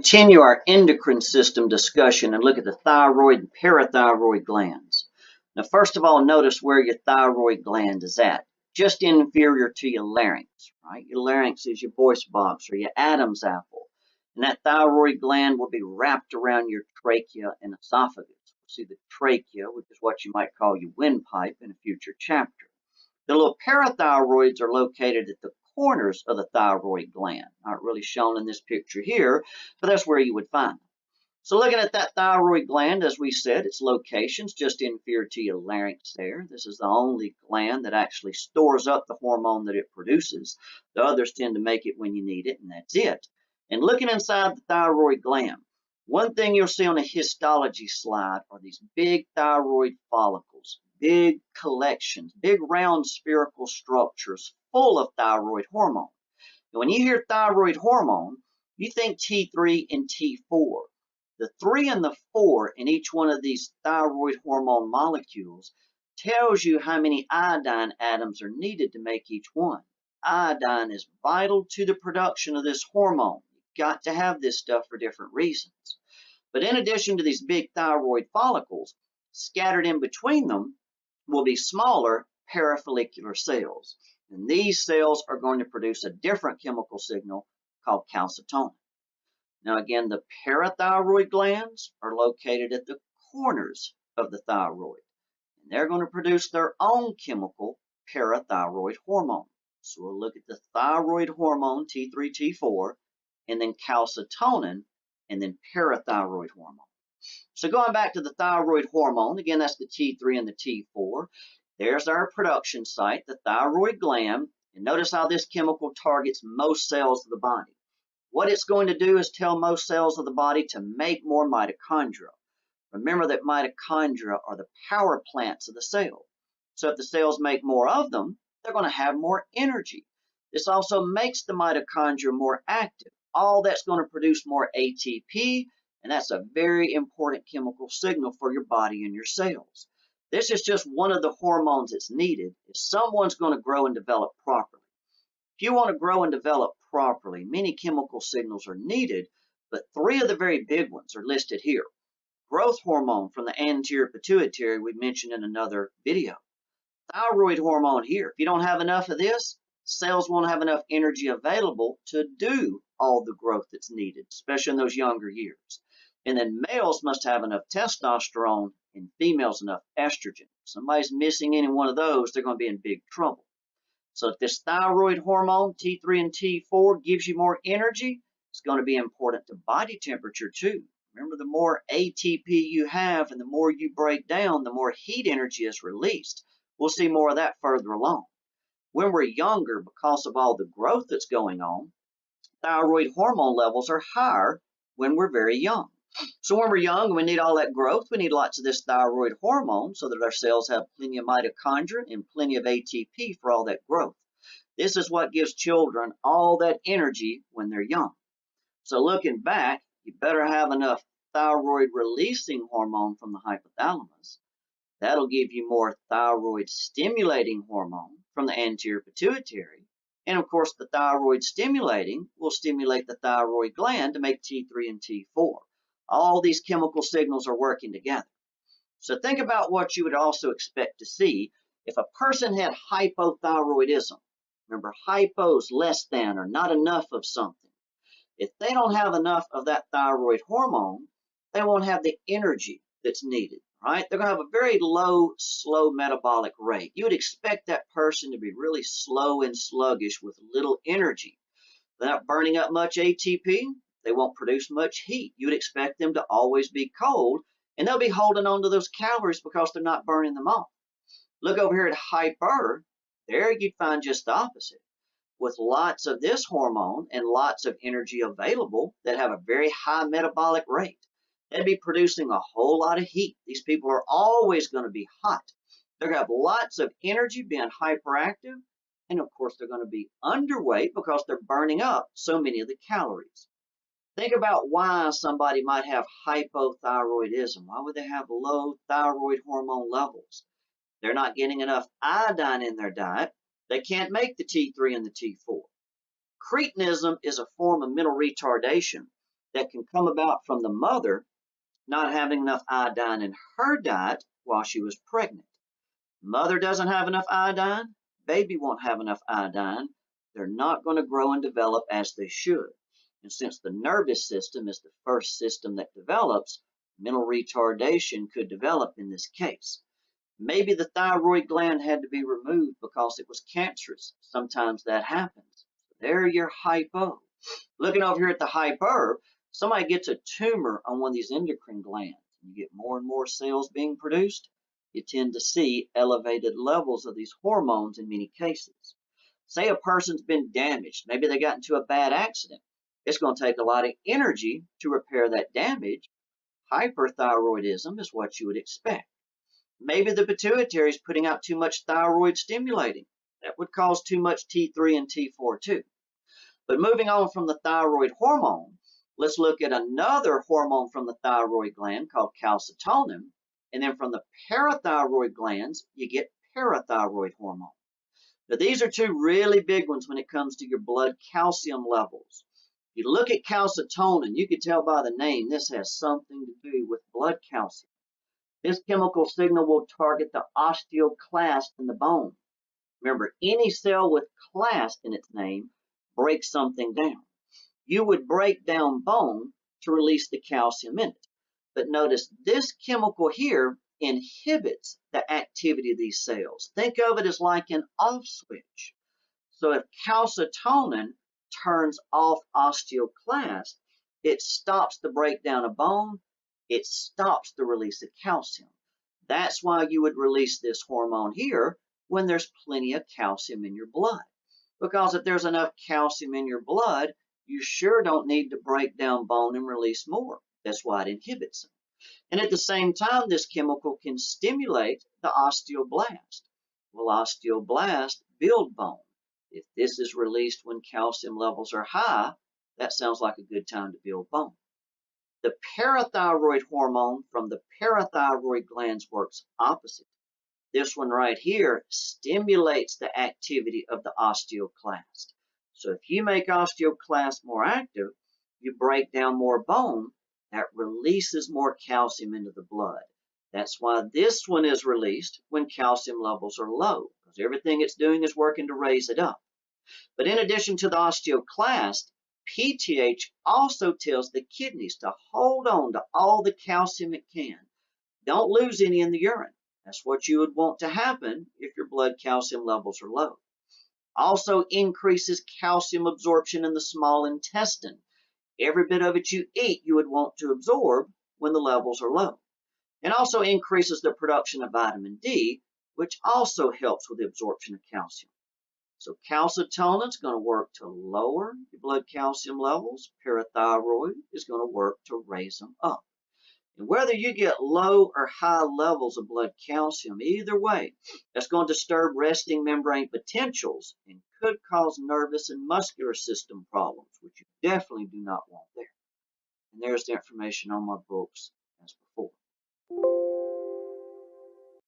continue our endocrine system discussion and look at the thyroid and parathyroid glands. Now, first of all, notice where your thyroid gland is at, just inferior to your larynx, right? Your larynx is your voice box or your Adam's apple, and that thyroid gland will be wrapped around your trachea and esophagus. We'll see the trachea, which is what you might call your windpipe in a future chapter. The little parathyroids are located at the corners of the thyroid gland. Not really shown in this picture here, but that's where you would find them. So looking at that thyroid gland, as we said, its location's just inferior to your larynx there. This is the only gland that actually stores up the hormone that it produces. The others tend to make it when you need it, and that's it. And looking inside the thyroid gland, one thing you'll see on a histology slide are these big thyroid follicles, big collections, big round spherical structures full of thyroid hormone. And when you hear thyroid hormone, you think T3 and T4. The 3 and the 4 in each one of these thyroid hormone molecules tells you how many iodine atoms are needed to make each one. Iodine is vital to the production of this hormone. You've got to have this stuff for different reasons. But in addition to these big thyroid follicles, scattered in between them will be smaller parafollicular cells. And these cells are going to produce a different chemical signal called calcitonin. Now again, the parathyroid glands are located at the corners of the thyroid. And they're going to produce their own chemical parathyroid hormone. So we'll look at the thyroid hormone T3, T4, and then calcitonin, and then parathyroid hormone. So going back to the thyroid hormone, again, that's the T3 and the T4. There's our production site, the thyroid gland. And notice how this chemical targets most cells of the body. What it's going to do is tell most cells of the body to make more mitochondria. Remember that mitochondria are the power plants of the cell. So if the cells make more of them, they're going to have more energy. This also makes the mitochondria more active. All that's going to produce more ATP, and that's a very important chemical signal for your body and your cells. This is just one of the hormones that's needed if someone's going to grow and develop properly. If you want to grow and develop properly, many chemical signals are needed, but 3 of the very big ones are listed here. Growth hormone from the anterior pituitary we mentioned in another video. Thyroid hormone here. If you don't have enough of this, cells won't have enough energy available to do all the growth that's needed, especially in those younger years. And then males must have enough testosterone and females enough estrogen. If somebody's missing any one of those, they're going to be in big trouble. So if this thyroid hormone, T3 and T4, gives you more energy, it's going to be important to body temperature too. Remember, the more ATP you have and the more you break down, the more heat energy is released. We'll see more of that further along. When we're younger, because of all the growth that's going on, thyroid hormone levels are higher when we're very young. So when we're young and we need all that growth, we need lots of this thyroid hormone so that our cells have plenty of mitochondria and plenty of ATP for all that growth. This is what gives children all that energy when they're young. So looking back, you better have enough thyroid releasing hormone from the hypothalamus. That'll give you more thyroid stimulating hormone from the anterior pituitary. And of course, the thyroid stimulating will stimulate the thyroid gland to make T3 and T4. All these chemical signals are working together. So think about what you would also expect to see if a person had hypothyroidism. Remember, hypo is less than or not enough of something. If they don't have enough of that thyroid hormone, they won't have the energy that's needed, right? They're going to have a very low, slow metabolic rate. You would expect that person to be really slow and sluggish with little energy. They're not burning up much ATP. They won't produce much heat. You would expect them to always be cold, and they'll be holding on to those calories because they're not burning them off. Look over here at hyper. There you'd find just the opposite. With lots of this hormone and lots of energy available that have a very high metabolic rate. They'd be producing a whole lot of heat. These people are always going to be hot. They're going to have lots of energy, being hyperactive, and of course they're going to be underweight because they're burning up so many of the calories. Think about why somebody might have hypothyroidism. Why would they have low thyroid hormone levels? They're not getting enough iodine in their diet. They can't make the T3 and the T4. Cretinism is a form of mental retardation that can come about from the mother not having enough iodine in her diet while she was pregnant. Mother doesn't have enough iodine, baby won't have enough iodine. They're not going to grow and develop as they should. And since the nervous system is the first system that develops, mental retardation could develop in this case. Maybe the thyroid gland had to be removed because it was cancerous. Sometimes that happens. There you're hypo. Looking over here at the hyper, somebody gets a tumor on one of these endocrine glands. You get more and more cells being produced. You tend to see elevated levels of these hormones in many cases. Say a person's been damaged. Maybe they got into a bad accident. It's going to take a lot of energy to repair that damage. Hyperthyroidism is what you would expect. Maybe the pituitary is putting out too much thyroid stimulating. That would cause too much T3 and T4 too. But moving on from the thyroid hormone, let's look at another hormone from the thyroid gland called calcitonin. And then from the parathyroid glands, you get parathyroid hormone. Now, these are two really big ones when it comes to your blood calcium levels. You look at calcitonin, you can tell by the name this has something to do with blood calcium. This chemical signal will target the osteoclast in the bone. Remember, any cell with clast in its name breaks something down. You would break down bone to release the calcium in it. But notice this chemical here inhibits the activity of these cells. Think of it as like an off switch. So if calcitonin turns off osteoclast, it stops the breakdown of bone, it stops the release of calcium. That's why you would release this hormone here when there's plenty of calcium in your blood. Because if there's enough calcium in your blood, you sure don't need to break down bone and release more. That's why it inhibits them. And at the same time, this chemical can stimulate the osteoblast. Well, osteoblast build bone. If this is released when calcium levels are high, that sounds like a good time to build bone. The parathyroid hormone from the parathyroid glands works opposite. This one right here stimulates the activity of the osteoclast. So if you make osteoclast more active, you break down more bone, that releases more calcium into the blood. That's why this one is released when calcium levels are low, because everything it's doing is working to raise it up. But in addition to the osteoclast, PTH also tells the kidneys to hold on to all the calcium it can. Don't lose any in the urine. That's what you would want to happen if your blood calcium levels are low. Also increases calcium absorption in the small intestine. Every bit of it you eat, you would want to absorb when the levels are low. And also increases the production of vitamin D, which also helps with the absorption of calcium. So calcitonin is going to work to lower your blood calcium levels. Parathyroid is going to work to raise them up. And whether you get low or high levels of blood calcium, either way, that's going to disturb resting membrane potentials and could cause nervous and muscular system problems, which you definitely do not want there. And there's the information on my books as before.